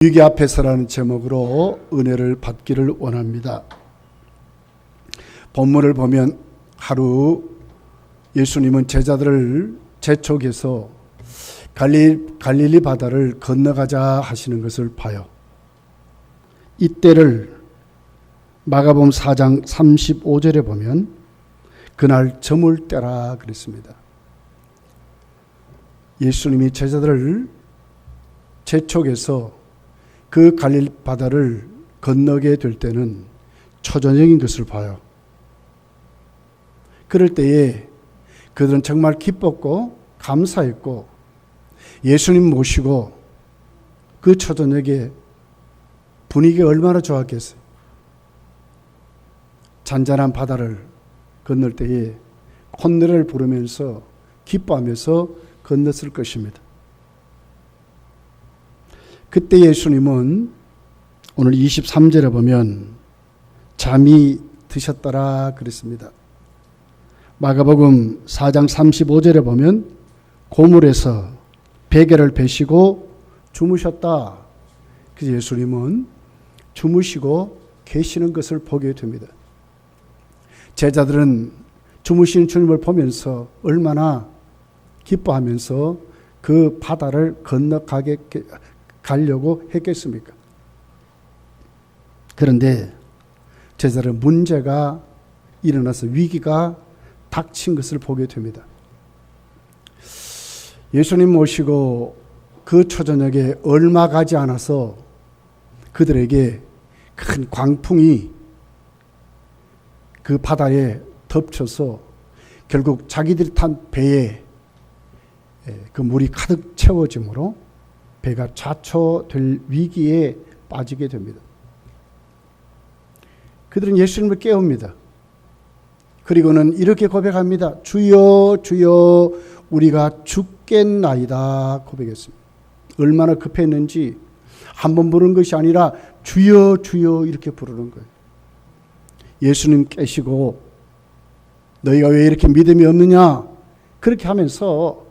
위기 앞에서라는 제목으로 은혜를 받기를 원합니다. 본문을 보면 하루 예수님은 제자들을 재촉해서 갈릴리 바다를 건너가자 하시는 것을 봐요. 이때를 마가복음 4장 35절에 보면 그날 저물 때라 그랬습니다. 예수님이 제자들을 재촉해서 그 갈릴리 바다를 건너게 될 때는 초저녁인 것을 봐요. 그럴 때에 그들은 정말 기뻤고 감사했고 예수님 모시고 그 초저녁에 분위기가 얼마나 좋았겠어요. 잔잔한 바다를 건널 때에 콧노래를 부르면서 기뻐하면서 건넜을 것입니다. 그때 예수님은 오늘 23절에 보면 잠이 드셨더라 그랬습니다. 마가복음 4장 35절에 보면 고물에서 베개를 베시고 주무셨다. 그래서 예수님은 주무시고 계시는 것을 보게 됩니다. 제자들은 주무시는 주님을 보면서 얼마나 기뻐하면서 그 바다를 가려고 했겠습니까? 그런데 제자들은 문제가 일어나서 위기가 닥친 것을 보게 됩니다. 예수님 모시고 그 초저녁에 얼마 가지 않아서 그들에게 큰 광풍이 그 바다에 덮쳐서 결국 자기들이 탄 배에 그 물이 가득 채워지므로 배가 좌초될 위기에 빠지게 됩니다. 그들은 예수님을 깨웁니다. 그리고는 이렇게 고백합니다. 주여 주여 우리가 죽겠나이다 고백했습니다. 얼마나 급했는지 한 번 부르는 것이 아니라 주여 주여 이렇게 부르는 거예요. 예수님 깨시고 너희가 왜 이렇게 믿음이 없느냐 그렇게 하면서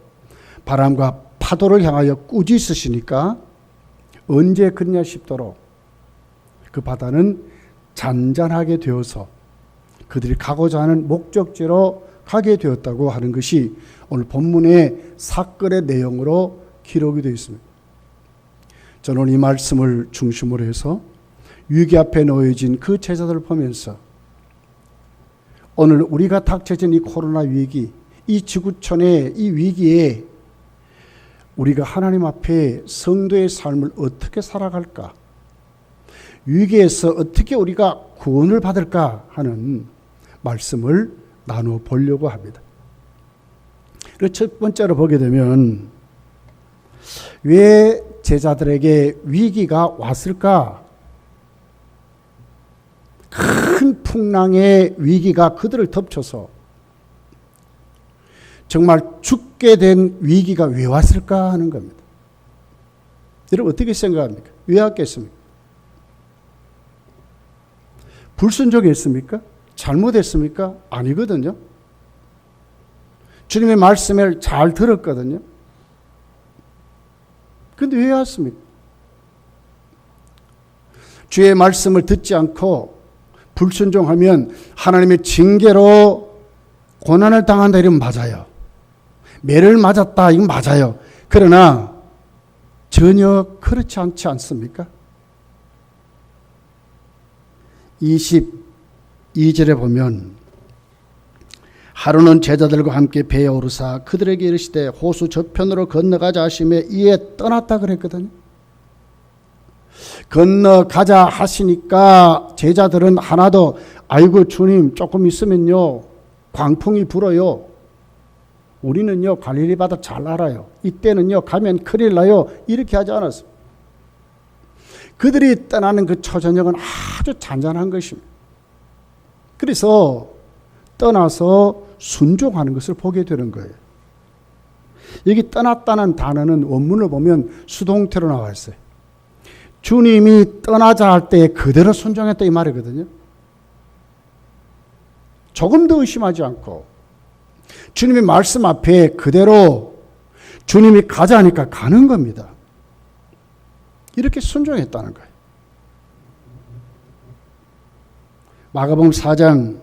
바람과 파도를 향하여 꾸짖으시니까 언제 그러냐 싶도록 그 바다는 잔잔하게 되어서 그들이 가고자 하는 목적지로 가게 되었다고 하는 것이 오늘 본문의 사건의 내용으로 기록이 되어 있습니다. 저는 이 말씀을 중심으로 해서 위기 앞에 놓여진 그 제자들을 보면서 오늘 우리가 닥쳐진 이 코로나 위기, 이 지구촌의 이 위기에 우리가 하나님 앞에 성도의 삶을 어떻게 살아갈까? 위기에서 어떻게 우리가 구원을 받을까 하는 말씀을 나누어 보려고 합니다. 그리고 첫 번째로 보게 되면 왜 제자들에게 위기가 왔을까? 큰 풍랑의 위기가 그들을 덮쳐서 정말 죽게 된 위기가 왜 왔을까 하는 겁니다. 여러분 어떻게 생각합니까? 왜 왔겠습니까? 불순종했습니까? 잘못했습니까? 아니거든요. 주님의 말씀을 잘 들었거든요. 그런데 왜 왔습니까? 주의 말씀을 듣지 않고 불순종하면 하나님의 징계로 고난을 당한다 이러면 맞아요. 매를 맞았다 이건 맞아요. 그러나 전혀 그렇지 않지 않습니까? 22절에 보면 하루는 제자들과 함께 배에 오르사 그들에게 이르시되 호수 저편으로 건너가자 하시매 이에 떠났다 그랬거든요. 건너가자 하시니까 제자들은 하나도 아이고 주님 조금 있으면요 광풍이 불어요. 우리는요 갈릴리 바다 잘 알아요. 이때는요 가면 큰일 나요. 이렇게 하지 않았어요. 그들이 떠나는 그 초저녁은 아주 잔잔한 것입니다. 그래서 떠나서 순종하는 것을 보게 되는 거예요. 여기 떠났다는 단어는 원문을 보면 수동태로 나와 있어요. 주님이 떠나자 할 때 그대로 순종했다 이 말이거든요. 조금 더 의심하지 않고 주님의 말씀 앞에 그대로 주님이 가자 하니까 가는 겁니다. 이렇게 순종했다는 거예요. 마가복음 4장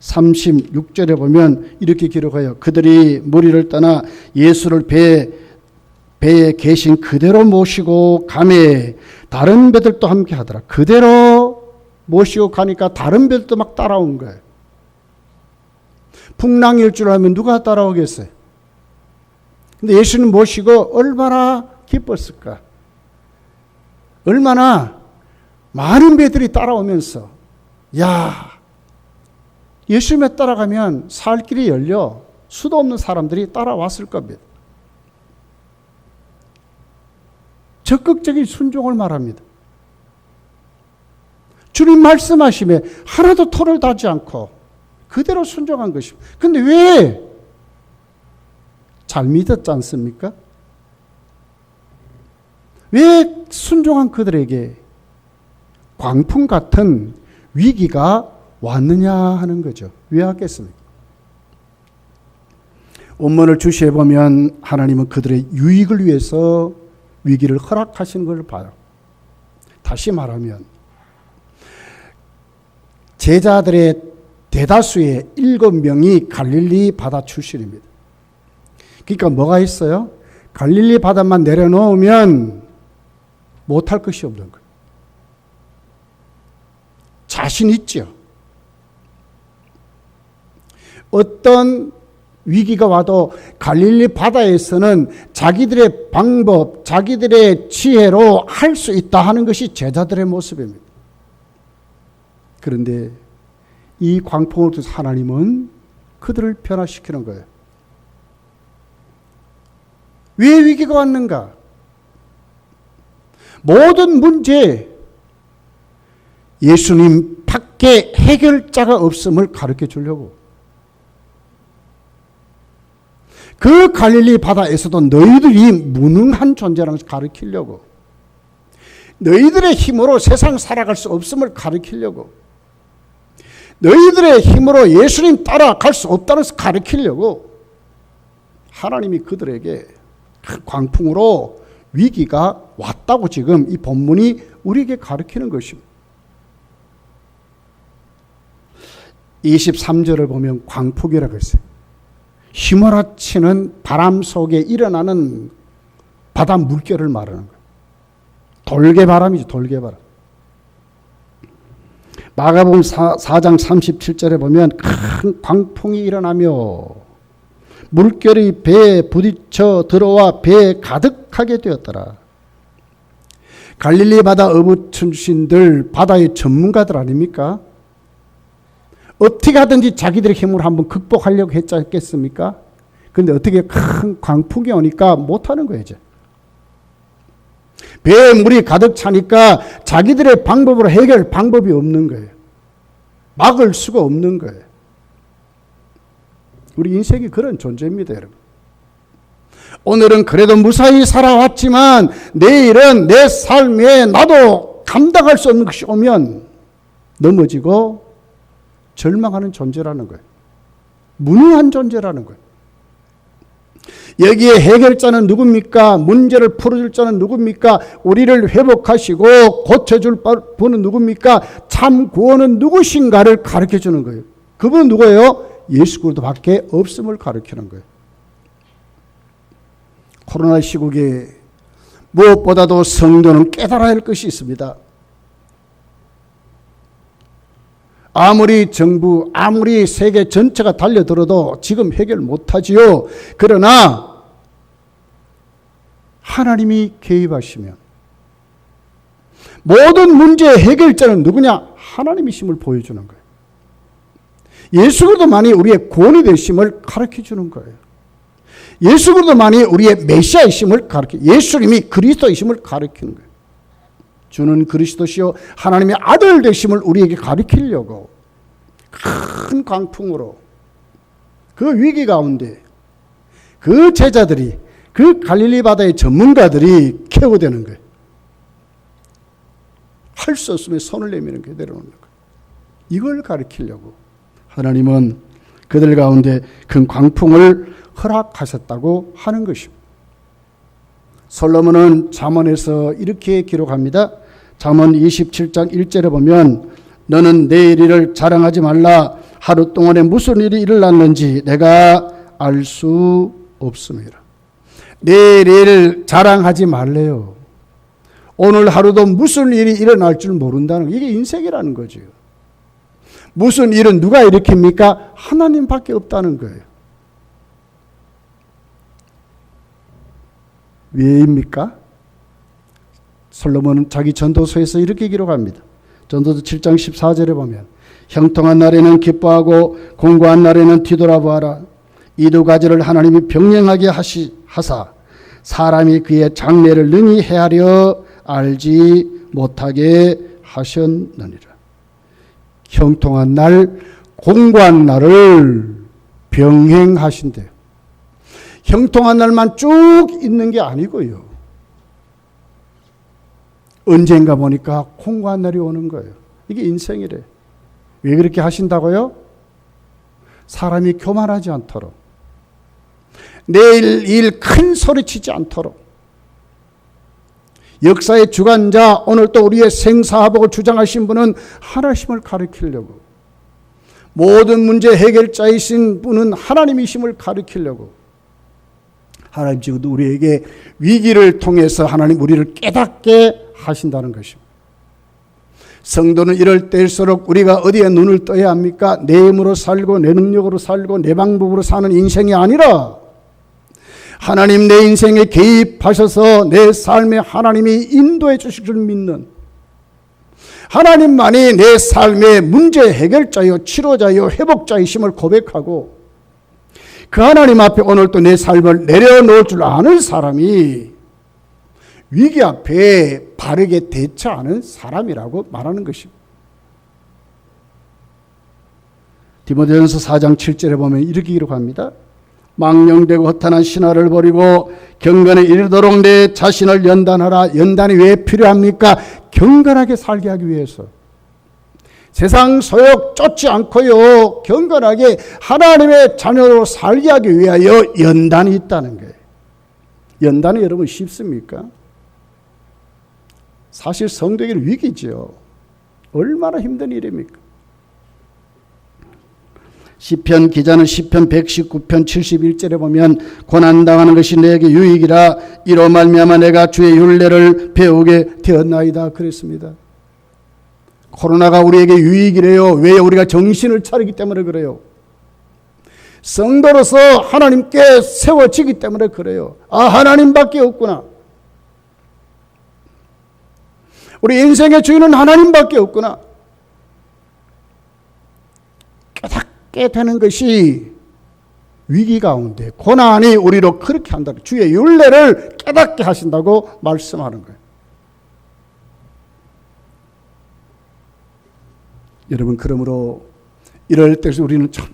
36절에 보면 이렇게 기록해요. 그들이 무리를 떠나 예수를 배에 계신 그대로 모시고 가매 다른 배들도 함께 하더라. 그대로 모시고 가니까 다른 배들도 막 따라온 거예요. 풍랑일 줄 알면 누가 따라오겠어요? 근데 예수님 모시고 얼마나 기뻤을까? 얼마나 많은 배들이 따라오면서 야, 예수님에 따라가면 살 길이 열려 수도 없는 사람들이 따라왔을 겁니다. 적극적인 순종을 말합니다. 주님 말씀하심에 하나도 토를 다지 않고 그대로 순종한 것입니다. 그런데 왜 잘 믿었지 않습니까? 왜 순종한 그들에게 광풍 같은 위기가 왔느냐 하는 거죠. 왜 왔겠습니까? 원문을 주시해 보면 하나님은 그들의 유익을 위해서 위기를 허락하시는 걸 봐요. 다시 말하면 제자들의 대다수의 7명이 갈릴리 바다 출신입니다. 그러니까 뭐가 있어요? 갈릴리 바다만 내려놓으면 못할 것이 없는 거예요. 자신 있죠. 어떤 위기가 와도 갈릴리 바다에서는 자기들의 방법, 자기들의 지혜로 할 수 있다 하는 것이 제자들의 모습입니다. 그런데 이 광풍을 통해서 하나님은 그들을 변화시키는 거예요. 왜 위기가 왔는가? 모든 문제, 예수님 밖에 해결자가 없음을 가르쳐 주려고. 그 갈릴리 바다에서도 너희들이 무능한 존재라는 것을 가르치려고. 너희들의 힘으로 세상 살아갈 수 없음을 가르치려고. 너희들의 힘으로 예수님 따라갈 수 없다는 것을 가르치려고 하나님이 그들에게 광풍으로 위기가 왔다고 지금 이 본문이 우리에게 가르치는 것입니다. 23절을 보면 광풍이라고 했어요. 휘몰아치는 바람 속에 일어나는 바다 물결을 말하는 거예요. 돌개바람이죠. 돌개바람. 마가복음 4장 37절에 보면 큰 광풍이 일어나며 물결이 배에 부딪혀 들어와 배에 가득하게 되었더라. 갈릴리 바다 어부 출신들 바다의 전문가들 아닙니까? 어떻게 하든지 자기들의 힘으로 한번 극복하려고 했지 않겠습니까? 그런데 어떻게 큰 광풍이 오니까 못하는 거예요. 이제. 배에 물이 가득 차니까 자기들의 방법으로 해결 방법이 없는 거예요. 막을 수가 없는 거예요. 우리 인생이 그런 존재입니다, 여러분. 오늘은 그래도 무사히 살아왔지만 내일은 내 삶에 나도 감당할 수 없는 것이 오면 넘어지고 절망하는 존재라는 거예요. 무능한 존재라는 거예요. 여기에 해결자는 누굽니까? 문제를 풀어줄 자는 누굽니까? 우리를 회복하시고 고쳐줄 분은 누굽니까? 참 구원은 누구신가를 가르쳐주는 거예요. 그분은 누구예요? 예수 그리스도밖에 없음을 가르치는 거예요. 코로나 시국에 무엇보다도 성도는 깨달아야 할 것이 있습니다. 아무리 정부, 아무리 세계 전체가 달려들어도 지금 해결 못하지요. 그러나 하나님이 개입하시면 모든 문제의 해결자는 누구냐? 하나님이심을 보여주는 거예요. 예수 그리스도만이 우리의 구원이 되심을 가르쳐주는 거예요. 예수 그리스도만이 우리의 메시아이심을 예수님이 그리스도이심을 가르치는 거예요. 주는 그리스도시요 하나님의 아들 되심을 우리에게 가르치려고 큰 광풍으로 그 위기 가운데 그 제자들이 그 갈릴리 바다의 전문가들이 케어되는 거예요. 할 수 없으면 손을 내미는 게 내려오는 거예요. 이걸 가르치려고 하나님은 그들 가운데 큰 광풍을 허락하셨다고 하는 것입니다. 솔로몬은 잠언에서 이렇게 기록합니다. 잠언 27장 1절에 보면 너는 내일 일을 자랑하지 말라. 하루 동안에 무슨 일이 일어났는지 내가 알 수 없음이라. 내일 일 자랑하지 말래요. 오늘 하루도 무슨 일이 일어날 줄 모른다는 이게 인생이라는 거죠. 무슨 일은 누가 일으킵니까? 하나님밖에 없다는 거예요. 왜입니까? 솔로몬은 자기 전도서에서 이렇게 기록합니다. 전도서 7장 14절에 보면 형통한 날에는 기뻐하고 공고한 날에는 뒤돌아보아라. 이 두 가지를 하나님이 병령하게 하사 사람이 그의 장래를 능히 헤아려 알지 못하게 하셨느니라. 형통한 날, 공고한 날을 병행하신대요. 형통한 날만 쭉 있는 게 아니고요. 언젠가 보니까 공고한 날이 오는 거예요. 이게 인생이래. 왜 그렇게 하신다고요? 사람이 교만하지 않도록, 내일 일 큰 소리치지 않도록, 역사의 주관자, 오늘 또 우리의 생사화복을 주장하신 분은 하나님을 가리키려고, 모든 문제 해결자이신 분은 하나님이심을 가리키려고, 하나님 지금도 우리에게 위기를 통해서 하나님 우리를 깨닫게 하신다는 것입니다. 성도는 이럴 때일수록 우리가 어디에 눈을 떠야 합니까? 내 힘으로 살고 내 능력으로 살고 내 방법으로 사는 인생이 아니라 하나님 내 인생에 개입하셔서 내 삶에 하나님이 인도해 주실 줄 믿는, 하나님만이 내 삶의 문제 해결자요 치료자요 회복자이심을 고백하고 그 하나님 앞에 오늘 또 내 삶을 내려놓을 줄 아는 사람이 위기 앞에 바르게 대처하는 사람이라고 말하는 것입니다. 디모데전서 4장 7절에 보면 이렇게 기록합니다. 망령되고 허탄한 신화를 버리고 경건에 이르도록 내 자신을 연단하라. 연단이 왜 필요합니까? 경건하게 살게 하기 위해서. 세상 소욕 쫓지 않고요, 경건하게 하나님의 자녀로 살게 하기 위하여 연단이 있다는 거예요. 연단이 여러분 쉽습니까? 사실 성도에게는 위기죠. 얼마나 힘든 일입니까? 시편 기자는 시편 119편 71절에 보면 고난당하는 것이 내게 유익이라 이로 말미암아 내가 주의 율례를 배우게 되었나이다 그랬습니다. 코로나가 우리에게 유익이래요. 왜? 우리가 정신을 차리기 때문에 그래요. 성도로서 하나님께 세워지기 때문에 그래요. 아, 하나님밖에 없구나. 우리 인생의 주인은 하나님밖에 없구나. 깨닫게 되는 것이 위기 가운데 고난이 우리로 그렇게 한다. 주의 율례를 깨닫게 하신다고 말씀하는 거예요. 여러분, 그러므로 이럴 때 우리는 참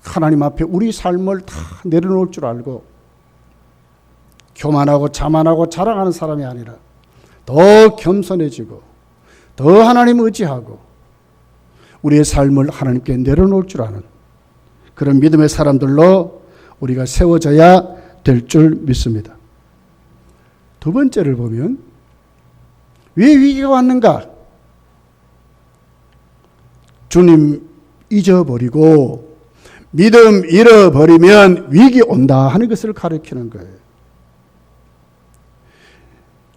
하나님 앞에 우리 삶을 다 내려놓을 줄 알고 교만하고 자만하고 자랑하는 사람이 아니라 더 겸손해지고 더 하나님 의지하고 우리의 삶을 하나님께 내려놓을 줄 아는 그런 믿음의 사람들로 우리가 세워져야 될 줄 믿습니다. 두 번째를 보면 왜 위기가 왔는가? 주님 잊어버리고 믿음 잃어버리면 위기 온다 하는 것을 가르치는 거예요.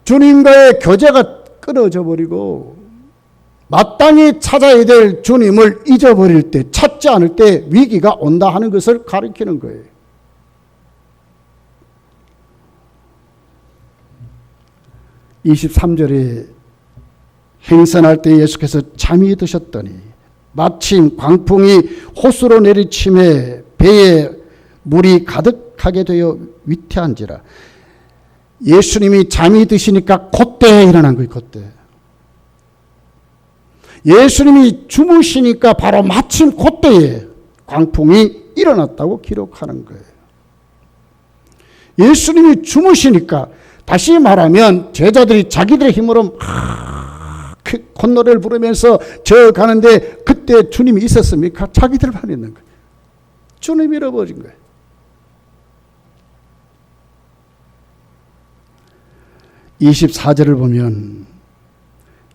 주님과의 교제가 끊어져 버리고 마땅히 찾아야 될 주님을 잊어버릴 때, 찾지 않을 때 위기가 온다 하는 것을 가르치는 거예요. (23절에) 행선할 때 예수께서 잠이 드셨더니 마침 광풍이 호수로 내리침에 배에 물이 가득하게 되어 위태한지라. 예수님이 잠이 드시니까 그때 일어난 거예요. 그때. 예수님이 주무시니까 바로 마침 그때에 광풍이 일어났다고 기록하는 거예요. 예수님이 주무시니까, 다시 말하면 제자들이 자기들의 힘으로 콧노래를 부르면서 저 가는데 그때 주님이 있었습니까? 자기들만 있는 거예요. 주님이 잃어버린 거예요. 24절을 보면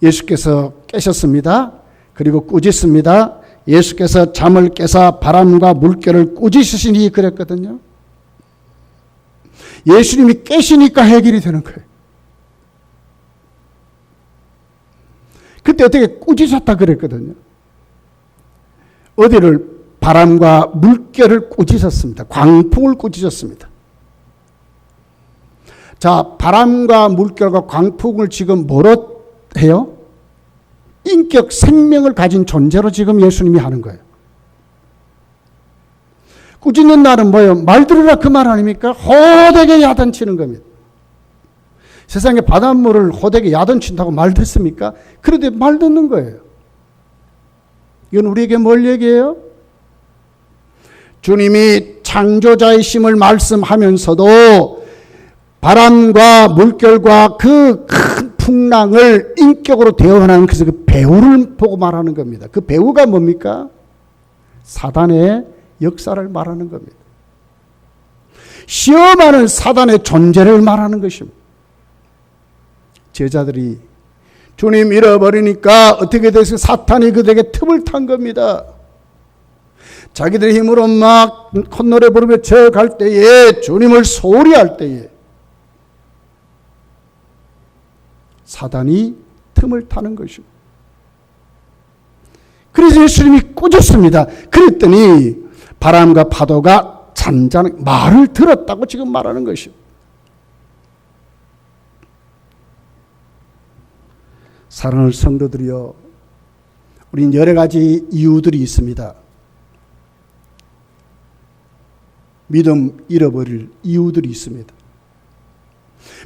예수께서 깨셨습니다. 그리고 꾸짖습니다. 예수께서 잠을 깨사 바람과 물결을 꾸짖으시니 그랬거든요. 예수님이 깨시니까 해결이 되는 거예요. 그때 어떻게 꾸짖었다 그랬거든요. 어디를? 바람과 물결을 꾸짖었습니다. 광풍을 꾸짖었습니다. 자, 바람과 물결과 광풍을 지금 뭐로 해요? 인격 생명을 가진 존재로 지금 예수님이 하는 거예요. 꾸짖는 날은 뭐예요? 말 들으라 그 말 아닙니까? 호되게 야단치는 겁니다. 세상에 바닷물을 호되게 야단친다고 말 듣습니까? 그런데 말 듣는 거예요. 이건 우리에게 뭘 얘기해요? 주님이 창조자이심을 말씀하면서도 바람과 물결과 그 큰 풍랑을 인격으로 대응하는 그래서 그 배후를 보고 말하는 겁니다. 그 배후가 뭡니까? 사단의 역사를 말하는 겁니다. 시험하는 사단의 존재를 말하는 것입니다. 제자들이 주님 잃어버리니까 어떻게 돼서 사탄이 그들에게 틈을 탄 겁니다. 자기들의 힘으로 막 콧노래 부르며 저 갈 때에 주님을 소홀히 할 때에 사단이 틈을 타는 것이고 그래서 예수님이 꾸짖습니다. 그랬더니 바람과 파도가 잔잔하게 말을 들었다고 지금 말하는 것이요. 사랑하는 성도들이여, 우린 여러 가지 이유들이 있습니다. 믿음 잃어버릴 이유들이 있습니다.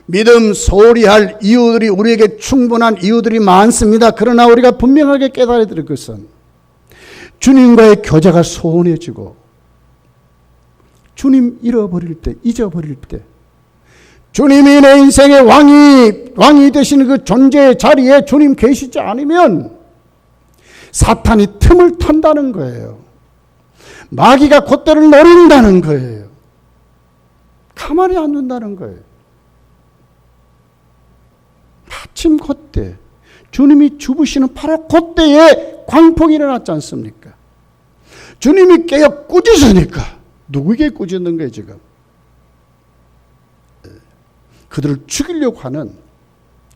믿음 소홀히 할 이유들이 우리에게 충분한 이유들이 많습니다. 그러나 우리가 분명하게 깨달아야 될 것은 주님과의 교제가 소원해지고 주님 잃어버릴 때, 잊어버릴 때 주님이 내 인생의 왕이 되시는 그 존재의 자리에 주님 계시지 않으면 사탄이 틈을 탄다는 거예요. 마귀가 콧대를 노린다는 거예요. 가만히 안 둔다는 거예요. 마침 그때 주님이 주부시는 바로 그때에 광풍이 일어났지 않습니까? 주님이 깨어 꾸짖으니까 누구에게 꾸짖는 거예요 지금? 그들을 죽이려고 하는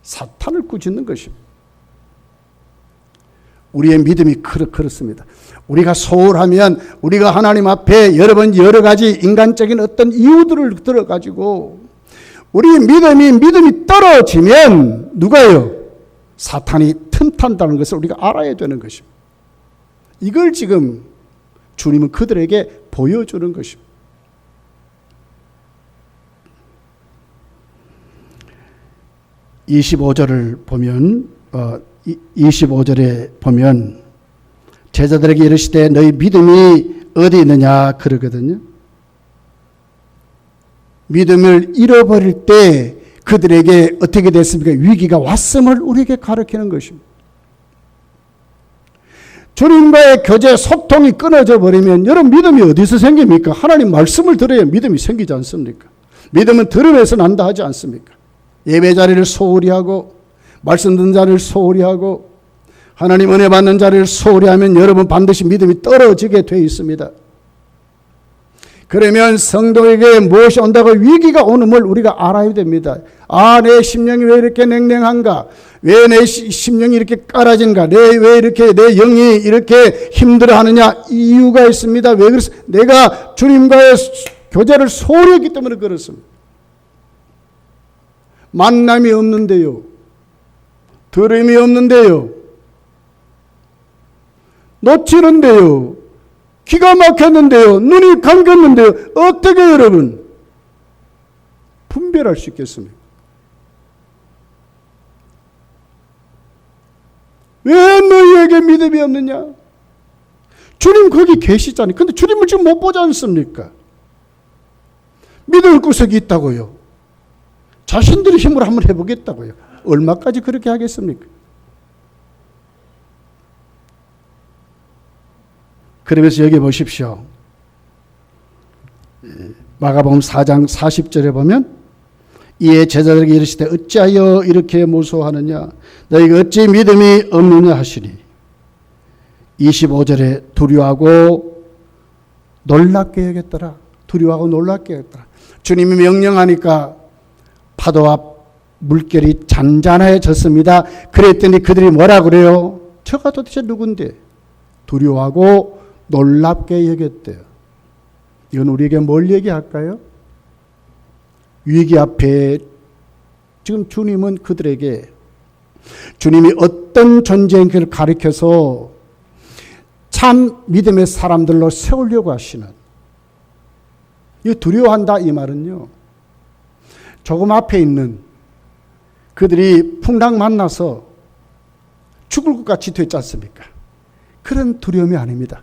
사탄을 꾸짖는 것입니다. 우리의 믿음이 그렇습니다. 우리가 소홀하면 우리가 하나님 앞에 여러 가지 인간적인 어떤 이유들을 들어가지고 우리 믿음이 떨어지면 누가요? 사탄이 틈탄다는 것을 우리가 알아야 되는 것입니다. 이걸 지금 주님은 그들에게 보여주는 것입니다. (25절을) 보면 25절에 보면 제자들에게 이르시되 너희 믿음이 어디 있느냐 그러거든요. 믿음을 잃어버릴 때 그들에게 어떻게 됐습니까? 위기가 왔음을 우리에게 가르치는 것입니다. 주님과의 교제 소통이 끊어져 버리면 여러분 믿음이 어디서 생깁니까? 하나님 말씀을 들어야 믿음이 생기지 않습니까? 믿음은 들음에서 난다 하지 않습니까? 예배 자리를 소홀히 하고 말씀 듣는 자리를 소홀히 하고 하나님 은혜 받는 자리를 소홀히 하면 여러분 반드시 믿음이 떨어지게 되어 있습니다. 그러면 성도에게 무엇이 온다고 위기가 오는걸 우리가 알아야 됩니다. 내 심령이 왜 이렇게 냉랭한가? 왜 내 심령이 이렇게 깔아진가? 왜 이렇게 내 영이 이렇게 힘들어하느냐? 이유가 있습니다. 왜 그래서 내가 주님과의 교제를 소홀히 했기 때문에 그렇습니다. 만남이 없는데요. 들음이 없는데요. 놓치는데요. 기가 막혔는데요. 눈이 감겼는데요. 어떻게 여러분 분별할 수 있겠습니까? 왜 너희에게 믿음이 없느냐? 주님 거기 계시잖아요. 근데 주님을 지금 못 보지 않습니까? 믿을 구석이 있다고요. 자신들의 힘으로 한번 해보겠다고요. 얼마까지 그렇게 하겠습니까? 그러면서 여기 보십시오. 마가복음 4장 40절에 보면 이에 제자들에게 이르시되 어찌하여 이렇게 무서워하느냐 너희가 어찌 믿음이 없느냐 하시니 25절에 두려워하고 놀랍게 여겼더라. 두려워하고 놀랍게 여겼더라. 주님이 명령하니까 파도와 물결이 잔잔해졌습니다. 그랬더니 그들이 뭐라 그래요? 저가 도대체 누군데? 두려워하고 놀랍게 여겼대요. 이건 우리에게 뭘 얘기할까요? 위기 앞에 지금 주님은 그들에게 주님이 어떤 존재인지를 가르쳐서 참 믿음의 사람들로 세우려고 하시는, 이 두려워한다 이 말은요, 조금 앞에 있는 그들이 풍랑 만나서 죽을 것 같이 됐지 않습니까? 그런 두려움이 아닙니다.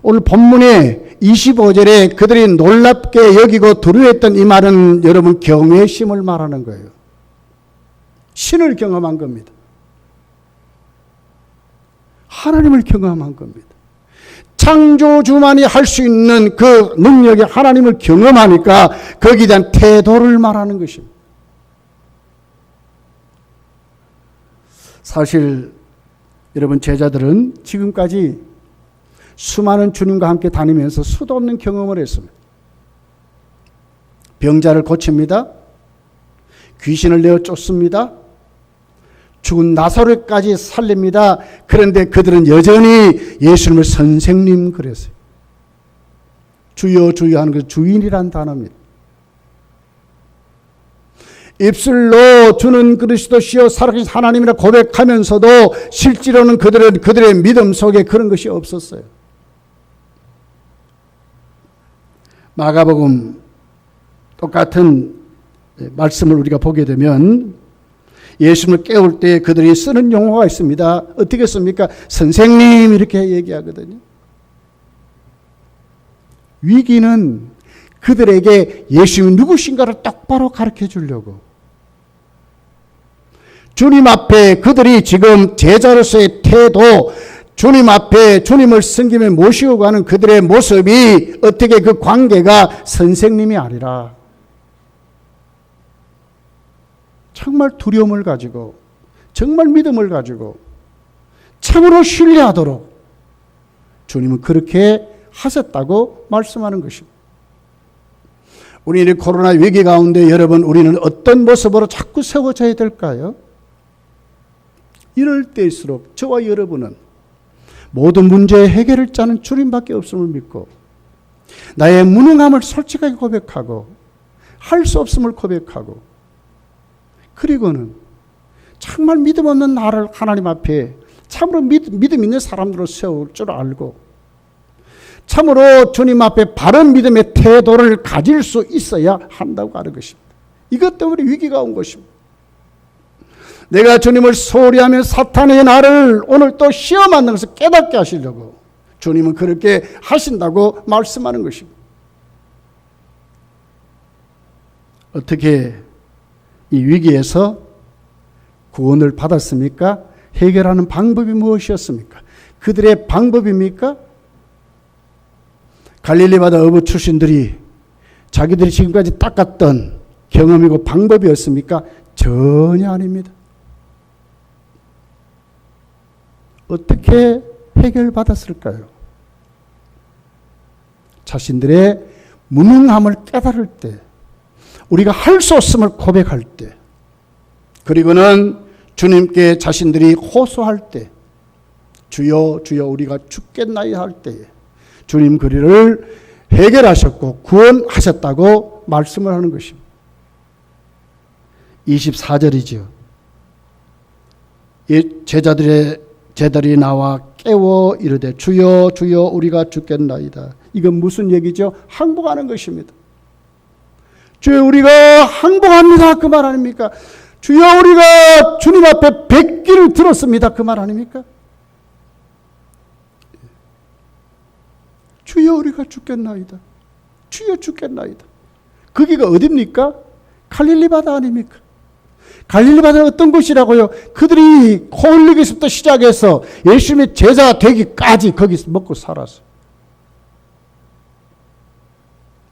오늘 본문에 25절에 그들이 놀랍게 여기고 두려워했던 이 말은 여러분 경외의 심을 말하는 거예요. 신을 경험한 겁니다. 하나님을 경험한 겁니다. 창조주만이 할 수 있는 그 능력의 하나님을 경험하니까 거기에 대한 태도를 말하는 것입니다. 사실 여러분 제자들은 지금까지 수많은 주님과 함께 다니면서 수도 없는 경험을 했습니다. 병자를 고칩니다. 귀신을 내어 쫓습니다. 죽은 나사로까지 살립니다. 그런데 그들은 여전히 예수님을 선생님 그랬어요. 주여 주여 하는 그 주인이란 단어입니다. 입술로 주는 그리스도시요 살아계신 하나님이라 고백하면서도 실제로는 그들의 믿음 속에 그런 것이 없었어요. 마가복음 똑같은 말씀을 우리가 보게 되면 예수님을 깨울 때 그들이 쓰는 용어가 있습니다. 어떻게 씁니까? 선생님 이렇게 얘기하거든요. 위기는 그들에게 예수님이 누구신가를 똑바로 가르쳐 주려고, 주님 앞에 그들이 지금 제자로서의 태도, 주님 앞에 주님을 섬기며 모시고 가는 그들의 모습이 어떻게 그 관계가 선생님이 아니라 정말 두려움을 가지고 정말 믿음을 가지고 참으로 신뢰하도록 주님은 그렇게 하셨다고 말씀하는 것입니다. 우리는 코로나 위기 가운데 여러분 우리는 어떤 모습으로 자꾸 세워져야 될까요? 이럴 때일수록 저와 여러분은 모든 문제의 해결을 짜는 주님밖에 없음을 믿고 나의 무능함을 솔직하게 고백하고 할 수 없음을 고백하고 그리고는 정말 믿음 없는 나를 하나님 앞에 참으로 믿음 있는 사람으로 세울 줄 알고 참으로 주님 앞에 바른 믿음의 태도를 가질 수 있어야 한다고 하는 것입니다. 이것 때문에 위기가 온 것입니다. 내가 주님을 소홀히 하면 사탄의 나를 오늘 또 시험하는 것을 깨닫게 하시려고 주님은 그렇게 하신다고 말씀하는 것입니다. 어떻게 이 위기에서 구원을 받았습니까? 해결하는 방법이 무엇이었습니까? 그들의 방법입니까? 갈릴리 바다 어부 출신들이 자기들이 지금까지 닦았던 경험이고 방법이었습니까? 전혀 아닙니다. 어떻게 해결받았을까요? 자신들의 무능함을 깨달을 때, 우리가 할 수 없음을 고백할 때, 그리고는 주님께 자신들이 호소할 때, 주여 주여 우리가 죽겠나이다 할 때에 주님 그리를 해결하셨고 구원하셨다고 말씀을 하는 것입니다. 24절이죠. 제자들이 나와 깨워 이르되 주여 주여 우리가 죽겠나이다. 이건 무슨 얘기죠? 항복하는 것입니다. 주여 우리가 항복합니다. 그 말 아닙니까? 주여 우리가 주님 앞에 뵙기를 들었습니다. 그 말 아닙니까? 주여 우리가 죽겠나이다. 주여 죽겠나이다. 거기가 어딥니까? 갈릴리 바다 아닙니까? 갈릴리 바다는 어떤 곳이라고요? 그들이 홀리기서부터 시작해서 예수님의 제자가 되기까지 거기서 먹고 살았어요.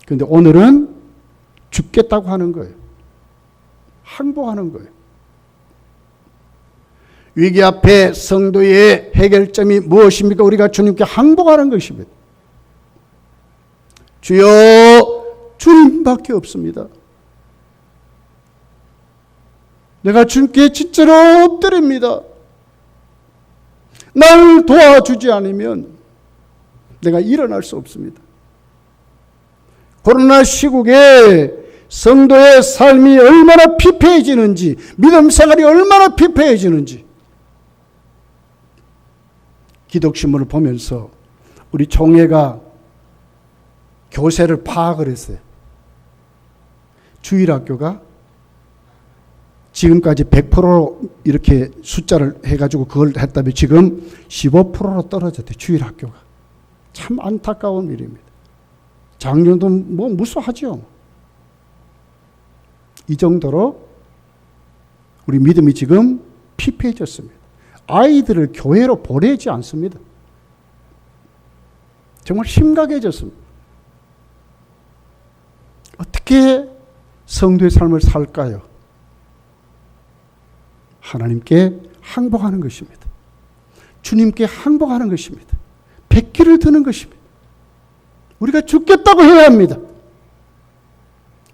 그런데 오늘은 죽겠다고 하는 거예요. 항복하는 거예요. 위기 앞에 성도의 해결점이 무엇입니까? 우리가 주님께 항복하는 것입니다. 주여, 주님밖에 없습니다. 내가 주님께 진짜로 엎드립니다. 날 도와주지 않으면 내가 일어날 수 없습니다. 코로나 시국에 성도의 삶이 얼마나 피폐해지는지, 믿음 생활이 얼마나 피폐해지는지 기독신문을 보면서 우리 총회가 교세를 파악을 했어요. 주일학교가 지금까지 100%로 이렇게 숫자를 해가지고 그걸 했다면 지금 15%로 떨어졌대요. 주일학교가. 참 안타까운 일입니다. 작년도 뭐 무수하죠. 이 정도로 우리 믿음이 지금 피폐해졌습니다. 아이들을 교회로 보내지 않습니다. 정말 심각해졌습니다. 어떻게 성도의 삶을 살까요? 하나님께 항복하는 것입니다. 주님께 항복하는 것입니다. 백기를 드는 것입니다. 우리가 죽겠다고 해야 합니다.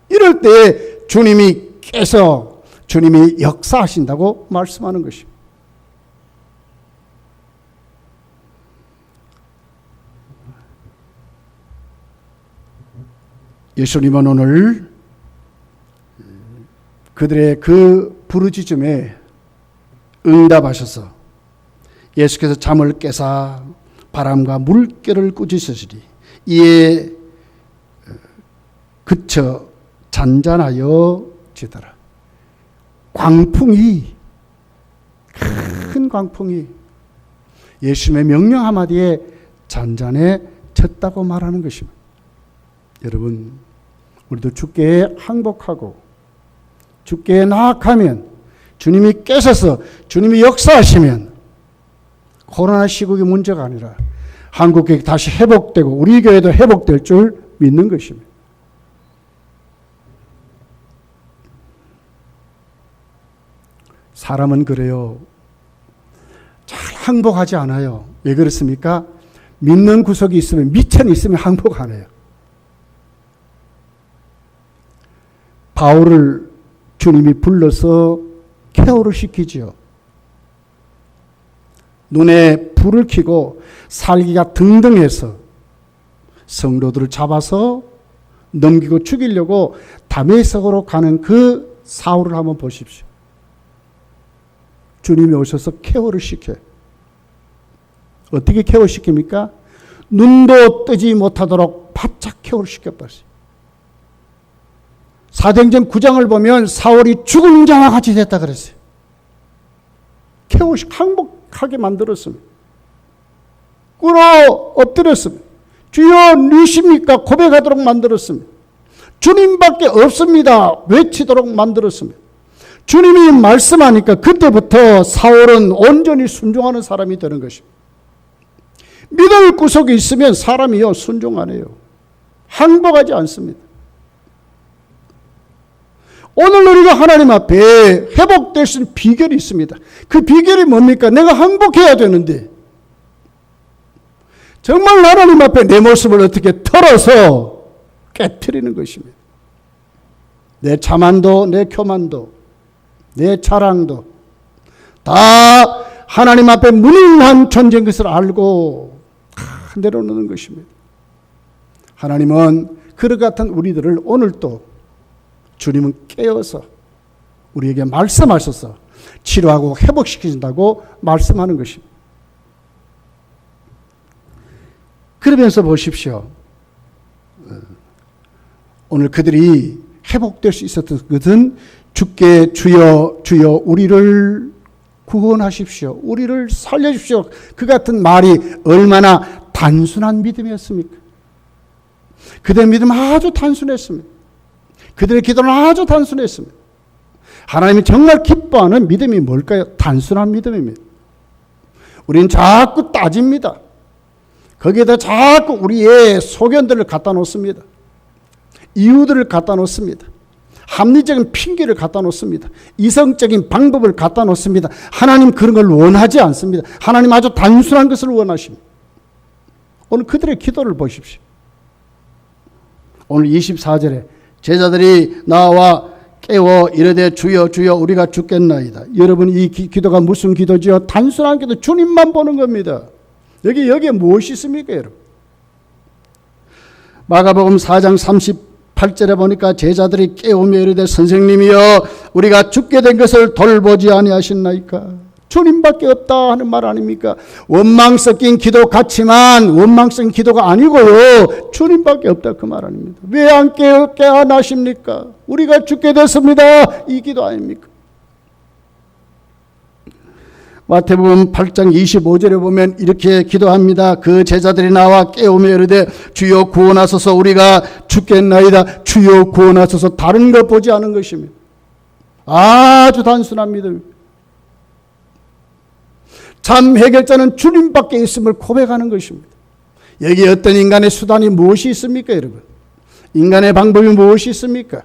이럴 때 주님이 깨서 주님이 역사하신다고 말씀하는 것입니다. 예수님은 오늘 그들의 그 부르짖음에 응답하셔서 예수께서 잠을 깨사 바람과 물결을 꾸짖으시니 이에 그쳐 잔잔하여 지더라. 광풍이, 큰 광풍이 예수님의 명령 한마디에 잔잔해졌다고 말하는 것입니다. 여러분, 우리도 주께 항복하고 주께 나아가면, 주님이 깨셔서 주님이 역사하시면 코로나 시국이 문제가 아니라 한국교회 다시 회복되고 우리 교회도 회복될 줄 믿는 것입니다. 사람은 그래요. 잘 항복하지 않아요. 왜 그렇습니까? 믿는 구석이 있으면, 미천이 있으면 항복 안 해요. 바울을 주님이 불러서 케어를 시키지요. 눈에 불을 켜고 살기가 등등해서 성도들을 잡아서 넘기고 죽이려고 다메섹으로 가는 그 사울을 한번 보십시오. 주님이 오셔서 케어를 시켜요. 어떻게 케어시킵니까? 눈도 뜨지 못하도록 바짝 케어를 시켜버렸어요. 사도행전 9장을 보면 사울이 죽은 자와 같이 됐다 그랬어요. 케어시 항복하게 만들었습니다. 꿇어 엎드렸습니다. 주여 누구십니까? 고백하도록 만들었습니다. 주님밖에 없습니다. 외치도록 만들었습니다. 주님이 말씀하니까 그때부터 사울은 온전히 순종하는 사람이 되는 것입니다. 믿을 구석이 있으면 사람이요 순종 안 해요. 항복하지 않습니다. 오늘 우리가 하나님 앞에 회복될 수 있는 비결이 있습니다. 그 비결이 뭡니까? 내가 항복해야 되는데 정말 하나님 앞에 내 모습을 어떻게 털어서 깨트리는 것입니다. 내 자만도, 내 교만도, 내 자랑도 다 하나님 앞에 무능한 존재인 것을 알고 다 내려놓는 것입니다. 하나님은 그릇 같은 우리들을 오늘 또 주님은 깨어서 우리에게 말씀하셔서 치료하고 회복시키신다고 말씀하는 것입니다. 그러면서 보십시오. 오늘 그들이 회복될 수 있었던 것은 주께 주여 주여 우리를 구원하십시오. 우리를 살려주십시오. 그 같은 말이 얼마나 단순한 믿음이었습니까? 그들의 믿음은 아주 단순했습니다. 그들의 기도는 아주 단순했습니다. 하나님이 정말 기뻐하는 믿음이 뭘까요? 단순한 믿음입니다. 우리는 자꾸 따집니다. 거기에다 자꾸 우리의 소견들을 갖다 놓습니다. 이유들을 갖다 놓습니다. 합리적인 핑계를 갖다 놓습니다. 이성적인 방법을 갖다 놓습니다. 하나님 그런 걸 원하지 않습니다. 하나님 아주 단순한 것을 원하십니다. 오늘 그들의 기도를 보십시오. 오늘 24절에 제자들이 나와 깨워 이르되 주여 주여 우리가 죽겠나이다. 여러분 이 기도가 무슨 기도지요? 단순한 기도, 주님만 보는 겁니다. 여기에 무엇이 있습니까, 여러분? 마가복음 4장 38절에 보니까 제자들이 깨우며 이르되 선생님이여 우리가 죽게 된 것을 돌보지 아니하셨나이까? 주님밖에 없다 하는 말 아닙니까? 원망 섞인 기도 같지만 원망 섞인 기도가 아니고요, 주님밖에 없다 그 말 아닙니다. 왜 안 깨어나십니까? 우리가 죽게 됐습니다, 이 기도 아닙니까? 마태복음 8장 25절에 보면 이렇게 기도합니다. 그 제자들이 나와 깨우며 이르되 주여 구원하소서 우리가 죽겠나이다. 주여 구원하소서. 다른 것 보지 않은 것입니다. 아주 단순한 믿음. 참 해결자는 주님밖에 있음을 고백하는 것입니다. 여기 어떤 인간의 수단이 무엇이 있습니까, 여러분? 인간의 방법이 무엇이 있습니까?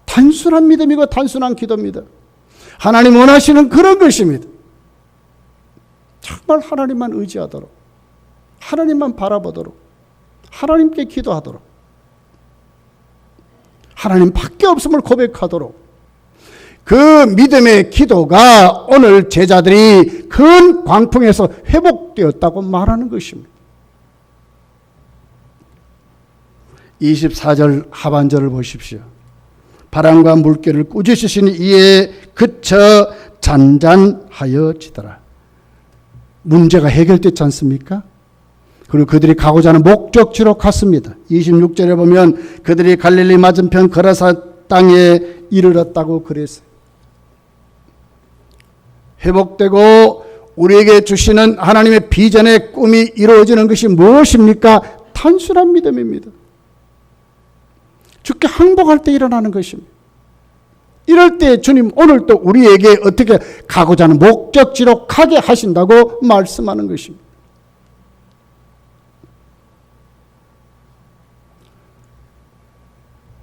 단순한 믿음이고 단순한 기도입니다. 하나님 원하시는 그런 것입니다. 정말 하나님만 의지하도록, 하나님만 바라보도록, 하나님께 기도하도록, 하나님밖에 없음을 고백하도록, 그 믿음의 기도가 오늘 제자들이 큰 광풍에서 회복되었다고 말하는 것입니다. 24절 하반절을 보십시오. 바람과 물결을 꾸짖으시니 이에 그쳐 잔잔하여지더라. 문제가 해결됐지 않습니까? 그리고 그들이 가고자 하는 목적지로 갔습니다. 26절에 보면 그들이 갈릴리 맞은편 거라사 땅에 이르렀다고 그랬어요. 회복되고 우리에게 주시는 하나님의 비전의 꿈이 이루어지는 것이 무엇입니까? 단순한 믿음입니다. 주께 항복할 때 일어나는 것입니다. 이럴 때 주님 오늘 또 우리에게 어떻게 가고자 하는 목적지로 가게 하신다고 말씀하는 것입니다.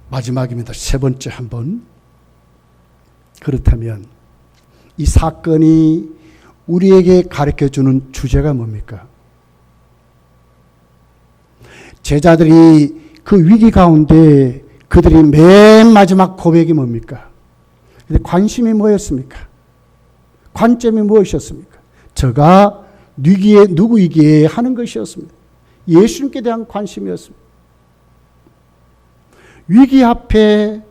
마지막입니다. 세 번째 한번. 그렇다면 이 사건이 우리에게 가르쳐주는 주제가 뭡니까? 제자들이 그 위기 가운데 그들이 맨 마지막 고백이 뭡니까? 근데 관심이 뭐였습니까? 관점이 무엇이었습니까? 저가 위기에 누구이기에 하는 것이었습니다. 예수님께 대한 관심이었습니다. 위기 앞에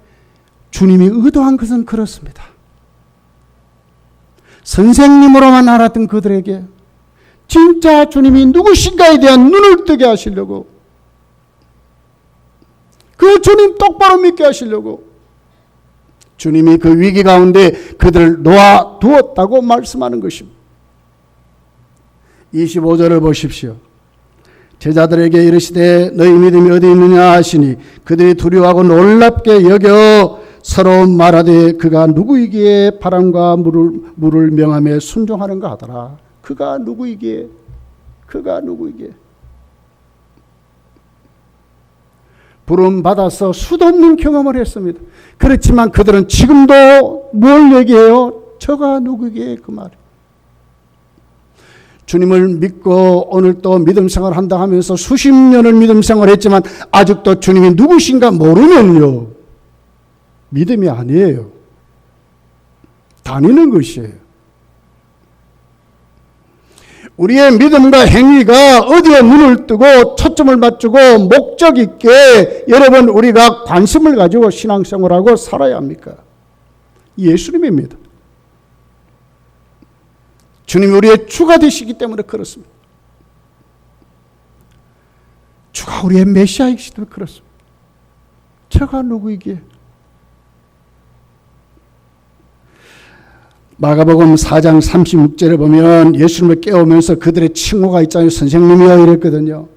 주님이 의도한 것은 그렇습니다. 선생님으로만 알았던 그들에게 진짜 주님이 누구신가에 대한 눈을 뜨게 하시려고, 그 주님 똑바로 믿게 하시려고 주님이 그 위기 가운데 그들을 놓아두었다고 말씀하는 것입니다. 25절을 보십시오. 제자들에게 이르시되 너희 믿음이 어디 있느냐 하시니 그들이 두려워하고 놀랍게 여겨 서로 말하되 그가 누구이기에 바람과 물을 명함에 순종하는가 하더라. 그가 누구이기에, 그가 누구이기에. 부름 받아서 수도 없는 경험을 했습니다. 그렇지만 그들은 지금도 뭘 얘기해요? 저가 누구이기에, 그 말. 주님을 믿고 오늘 또 믿음 생활을 한다 하면서 수십 년을 믿음 생활을 했지만 아직도 주님이 누구신가 모르면요, 믿음이 아니에요. 다니는 것이에요. 우리의 믿음과 행위가 어디에 눈을 뜨고 초점을 맞추고 목적 있게 여러분 우리가 관심을 가지고 신앙생활하고 살아야 합니까? 예수님입니다. 주님이 우리의 주가 되시기 때문에 그렇습니다. 주가 우리의 메시아이시기 때문에 그렇습니다. 저가 누구이기에? 마가복음 4장 36절에 보면 예수님을 깨우면서 그들의 칭호가 있잖아요. 선생님이여 이랬거든요.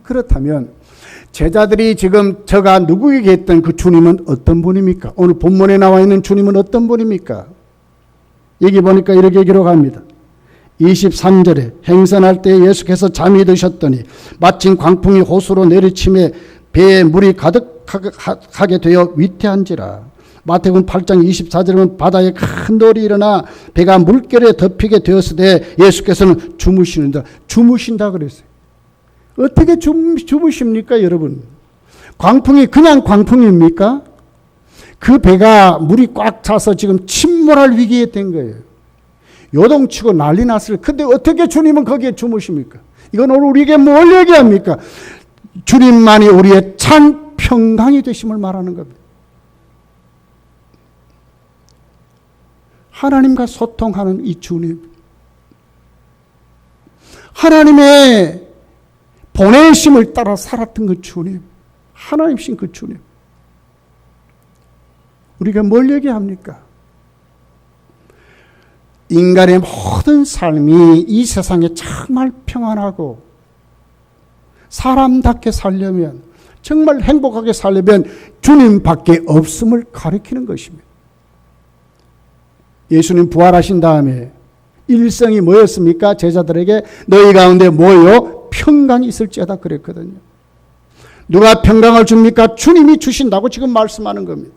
그렇다면 제자들이 지금 저가 누구에게 했던 그 주님은 어떤 분입니까? 오늘 본문에 나와 있는 주님은 어떤 분입니까? 여기 보니까 이렇게 기록합니다. 23절에 행선할 때 예수께서 잠이 드셨더니 마침 광풍이 호수로 내리침에 배에 물이 가득 생각하게 되어 위태한지라. 마태복음 8장 24절에 보면 바다에 큰 돌이 일어나 배가 물결에 덮이게 되었을 때 예수께서는 주무신다 그랬어요. 어떻게 주무십니까 여러분? 광풍이 그냥 광풍입니까? 그 배가 물이 꽉 차서 지금 침몰할 위기에 된 거예요. 요동치고 난리 났어요. 근데 어떻게 주님은 거기에 주무십니까? 이건 오늘 우리에게 뭘 얘기합니까? 주님만이 우리의 참 평강이 되심을 말하는 겁니다. 하나님과 소통하는 이 주님, 하나님의 보내심을 따라 살았던 그 주님, 하나님이신 그 주님, 우리가 뭘 얘기합니까? 인간의 모든 삶이 이 세상에 정말 평안하고 사람답게 살려면, 정말 행복하게 살려면 주님밖에 없음을 가리키는 것입니다. 예수님 부활하신 다음에 일성이 뭐였습니까? 제자들에게 너희 가운데 뭐요? 평강이 있을지어다 그랬거든요. 누가 평강을 줍니까? 주님이 주신다고 지금 말씀하는 겁니다.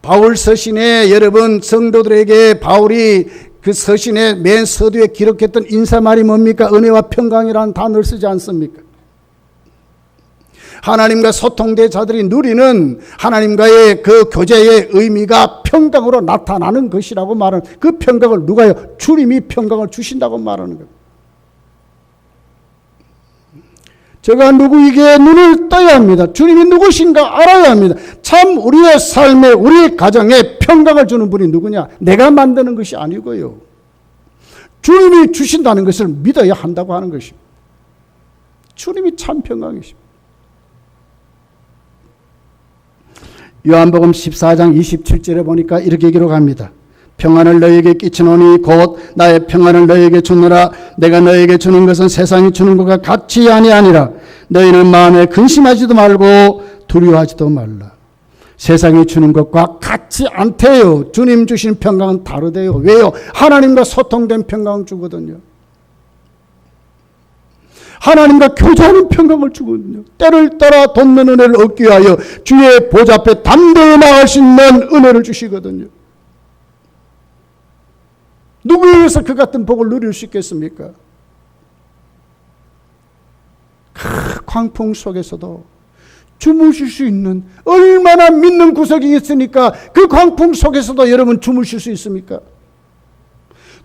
바울 서신에 여러분 성도들에게 바울이 그 서신의 맨 서두에 기록했던 인사말이 뭡니까? 은혜와 평강이라는 단어를 쓰지 않습니까? 하나님과 소통된 자들이 누리는 하나님과의 그 교제의 의미가 평강으로 나타나는 것이라고 말하는, 그 평강을 누가요? 주님이 평강을 주신다고 말하는 겁니다. 제가 누구에게 눈을 떠야 합니다. 주님이 누구신가 알아야 합니다. 참 우리의 삶에, 우리의 가정에 평강을 주는 분이 누구냐? 내가 만드는 것이 아니고요. 주님이 주신다는 것을 믿어야 한다고 하는 것입니다. 주님이 참 평강이십니다. 요한복음 14장 27절에 보니까 이렇게 기록합니다. 평안을 너희에게 끼치노니 곧 나의 평안을 너희에게 주노라. 내가 너희에게 주는 것은 세상이 주는 것과 같이 아니하니라. 너희는 마음에 근심하지도 말고 두려워하지도 말라. 세상이 주는 것과 같지 않대요. 주님 주신 평강은 다르대요. 왜요? 하나님과 소통된 평강을 주거든요. 하나님과 교제하는 평강을 주거든요. 때를 따라 돋는 은혜를 얻기 위하여 주의 보좌 앞에 담대히 나갈 수 있는 은혜를 주시거든요. 누구에게서 그 같은 복을 누릴 수 있겠습니까? 그 광풍 속에서도 주무실 수 있는, 얼마나 믿는 구석이 있으니까 그 광풍 속에서도 여러분 주무실 수 있습니까?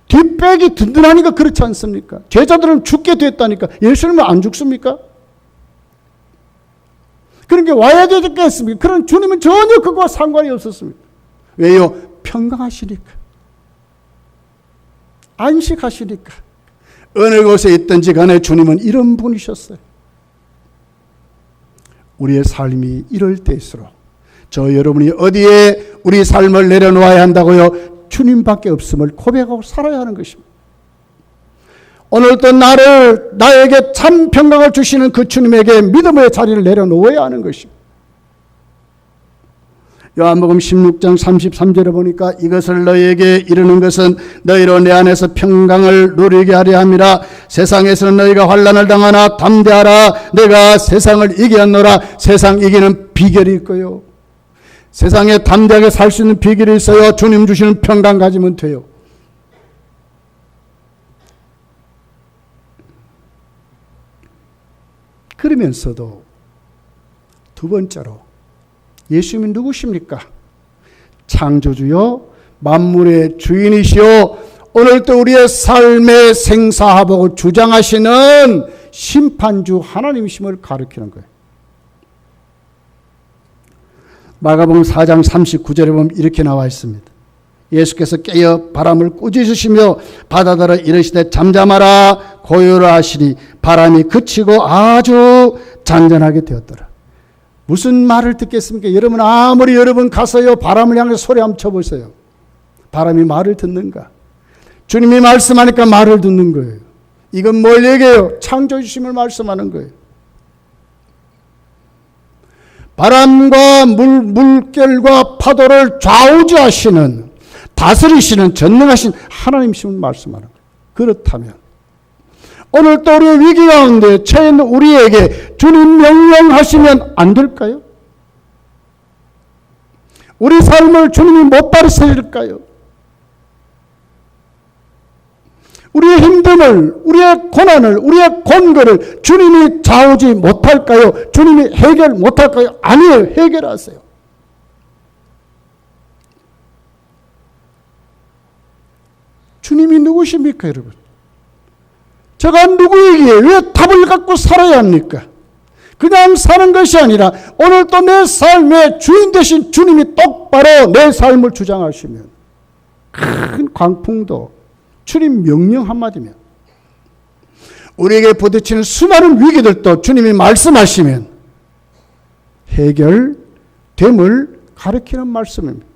뒷백이 든든하니까 그렇지 않습니까? 제자들은 죽게 됐다니까 예수님은 안 죽습니까? 그런 게 와야 되겠습니까? 그런 주님은 전혀 그거와 상관이 없었습니다. 왜요? 평강하시니까, 안식하시니까. 어느 곳에 있든지 간에 주님은 이런 분이셨어요. 우리의 삶이 이럴 때일수록 저 여러분이 어디에 우리 삶을 내려놓아야 한다고요? 주님밖에 없음을 고백하고 살아야 하는 것입니다. 오늘도 나에게 참 평강을 주시는 그 주님에게 믿음의 자리를 내려놓아야 하는 것입니다. 요한복음 16장 33절에 보니까 이것을 너희에게 이르는 것은 너희로 내 안에서 평강을 누리게 하려 함이라. 세상에서는 너희가 환난을 당하나 담대하라. 내가 세상을 이기었노라. 세상 이기는 비결이 있고요. 세상에 담대하게 살 수 있는 비결이 있어요. 주님 주시는 평강 가지면 돼요. 그러면서도 두 번째로 예수님이 누구십니까? 창조주요 만물의 주인이시요 오늘도 우리의 삶의 생사화복을 주장하시는 심판주 하나님이심을 가리키는 거예요. 마가복음 4장 39절에 보면 이렇게 나와 있습니다. 예수께서 깨어 바람을 꾸짖으시며 바다더러 이르시되 잠잠하라 고요라 하시니 바람이 그치고 아주 잔잔하게 되었더라. 무슨 말을 듣겠습니까? 여러분 아무리 여러분 가서요 바람을 향해 소리 한번 쳐보세요. 바람이 말을 듣는가? 주님이 말씀하니까 말을 듣는 거예요. 이건 뭘 얘기해요? 창조주심을 말씀하는 거예요. 바람과 물결과 파도를 좌우지하시는, 다스리시는 전능하신 하나님이심을 말씀하는 거예요. 그렇다면 오늘 또 우리의 위기 가운데 처해 있는 우리에게 주님 명령하시면 안 될까요? 우리 삶을 주님이 못 다스릴까요? 우리의 힘듦을, 우리의 고난을, 우리의 권고를 주님이 좌우지 못할까요? 주님이 해결 못할까요? 아니에요. 해결하세요. 주님이 누구십니까, 여러분? 제가 누구에게 왜 답을 갖고 살아야 합니까? 그냥 사는 것이 아니라 오늘 또 내 삶의 주인 되신 주님이 똑바로 내 삶을 주장하시면 큰 광풍도 주님 명령 한마디면 우리에게 부딪히는 수많은 위기들도 주님이 말씀하시면 해결됨을 가르치는 말씀입니다.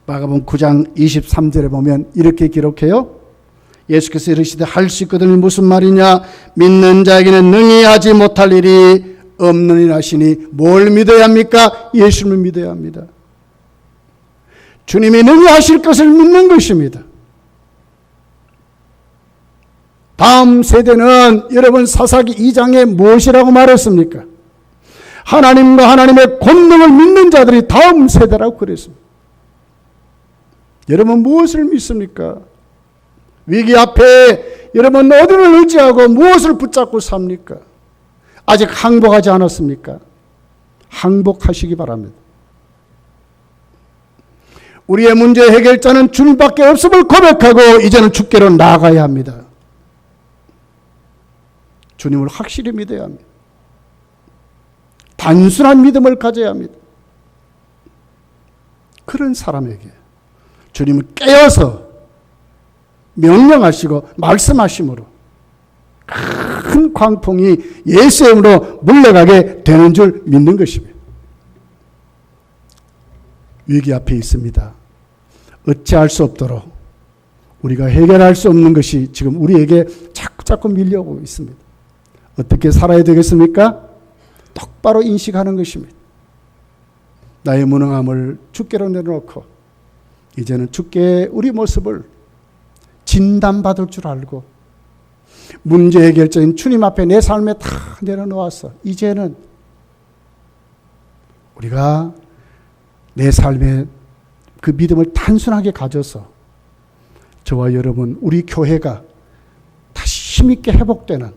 마가복음 9장 23절에 보면 이렇게 기록해요. 예수께서 이르시되 할 수 있거든요. 무슨 말이냐? 믿는 자에게는 능히 하지 못할 일이 없느니라 하시니 뭘 믿어야 합니까? 예수님을 믿어야 합니다. 주님이 능히 하실 것을 믿는 것입니다. 다음 세대는 여러분 사사기 2장에 무엇이라고 말했습니까? 하나님과 하나님의 권능을 믿는 자들이 다음 세대라고 그랬습니다. 여러분 무엇을 믿습니까? 위기 앞에 여러분 어디를 의지하고 무엇을 붙잡고 삽니까? 아직 항복하지 않았습니까? 항복하시기 바랍니다. 우리의 문제 해결자는 주님밖에 없음을 고백하고 이제는 주께로 나아가야 합니다. 주님을 확실히 믿어야 합니다. 단순한 믿음을 가져야 합니다. 그런 사람에게 주님은 깨어서 명령하시고 말씀하심으로 큰 광풍이 예수의 이름으로 물러가게 되는 줄 믿는 것입니다. 위기 앞에 있습니다. 어찌할 수 없도록 우리가 해결할 수 없는 것이 지금 우리에게 자꾸 밀려오고 있습니다. 어떻게 살아야 되겠습니까? 똑바로 인식하는 것입니다. 나의 무능함을 주께로 내려놓고 이제는 주께 우리 모습을 진단받을 줄 알고 문제 해결자인 주님 앞에 내 삶에 다 내려놓아서 이제는 우리가 내 삶에 그 믿음을 단순하게 가져서 저와 여러분 우리 교회가 다시 힘있게 회복되는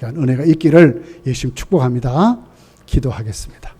은혜가 있기를 예수님 축복합니다. 기도하겠습니다.